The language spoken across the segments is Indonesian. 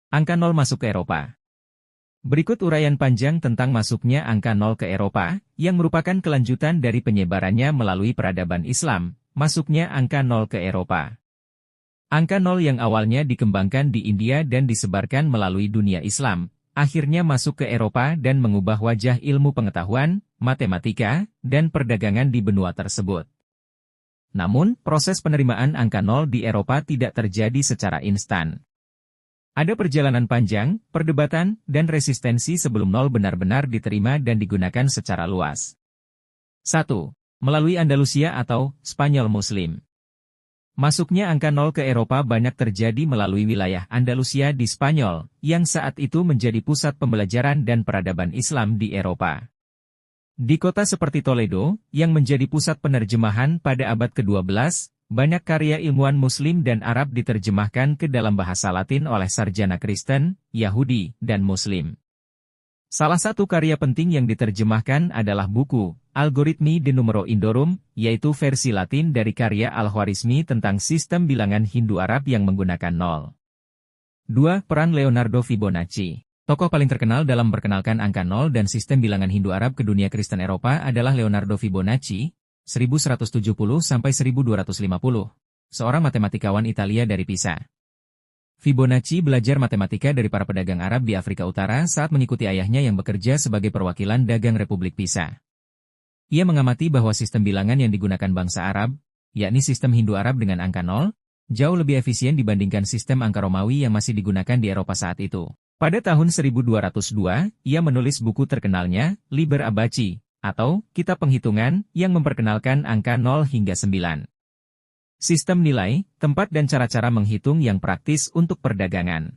Angka 0 masuk ke Eropa. Berikut uraian panjang tentang masuknya angka 0 ke Eropa, yang merupakan kelanjutan dari penyebarannya melalui peradaban Islam, masuknya angka 0 ke Eropa. Angka 0 yang awalnya dikembangkan di India dan disebarkan melalui dunia Islam, akhirnya masuk ke Eropa dan mengubah wajah ilmu pengetahuan, matematika, dan perdagangan di benua tersebut. Namun, proses penerimaan angka 0 di Eropa tidak terjadi secara instan. Ada perjalanan panjang, perdebatan, dan resistensi sebelum 0 benar-benar diterima dan digunakan secara luas. 1. Melalui Andalusia atau Spanyol Muslim. Masuknya angka 0 ke Eropa banyak terjadi melalui wilayah Andalusia di Spanyol, yang saat itu menjadi pusat pembelajaran dan peradaban Islam di Eropa. Di kota seperti Toledo, yang menjadi pusat penerjemahan pada abad ke-12, banyak karya ilmuwan Muslim dan Arab diterjemahkan ke dalam bahasa Latin oleh sarjana Kristen, Yahudi, dan Muslim. Salah satu karya penting yang diterjemahkan adalah buku Algoritmi de Numero Indorum, yaitu versi Latin dari karya Al-Khwarizmi tentang sistem bilangan Hindu Arab yang menggunakan 0. 2. Peran Leonardo Fibonacci. Tokoh paling terkenal dalam memperkenalkan angka 0 dan sistem bilangan Hindu Arab ke dunia Kristen Eropa adalah Leonardo Fibonacci, 1170-1250, seorang matematikawan Italia dari Pisa. Fibonacci belajar matematika dari para pedagang Arab di Afrika Utara saat mengikuti ayahnya yang bekerja sebagai perwakilan dagang Republik Pisa. Ia mengamati bahwa sistem bilangan yang digunakan bangsa Arab, yakni sistem Hindu Arab dengan angka 0, jauh lebih efisien dibandingkan sistem angka Romawi yang masih digunakan di Eropa saat itu. Pada tahun 1202, ia menulis buku terkenalnya, Liber Abaci, atau Kitab Penghitungan, yang memperkenalkan angka 0 hingga 9. Sistem nilai, tempat dan cara-cara menghitung yang praktis untuk perdagangan.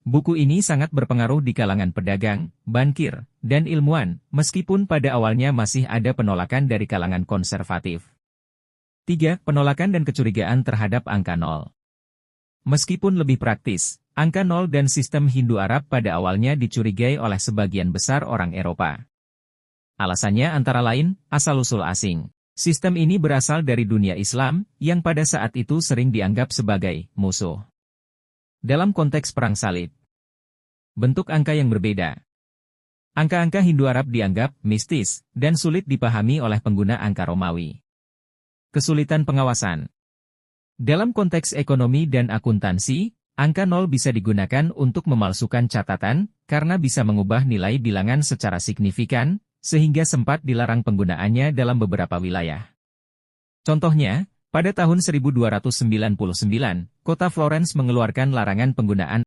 Buku ini sangat berpengaruh di kalangan pedagang, bankir, dan ilmuwan, meskipun pada awalnya masih ada penolakan dari kalangan konservatif. 3. Penolakan dan kecurigaan terhadap angka 0. Meskipun lebih praktis, angka 0 dan sistem Hindu Arab pada awalnya dicurigai oleh sebagian besar orang Eropa. Alasannya antara lain, asal-usul asing. Sistem ini berasal dari dunia Islam, yang pada saat itu sering dianggap sebagai musuh. Dalam konteks Perang Salib. Bentuk angka yang berbeda. Angka-angka Hindu Arab dianggap mistis, dan sulit dipahami oleh pengguna angka Romawi. Kesulitan pengawasan. Dalam konteks ekonomi dan akuntansi, angka 0 bisa digunakan untuk memalsukan catatan, karena bisa mengubah nilai bilangan secara signifikan, sehingga sempat dilarang penggunaannya dalam beberapa wilayah. Contohnya, pada tahun 1299, kota Florence mengeluarkan larangan penggunaan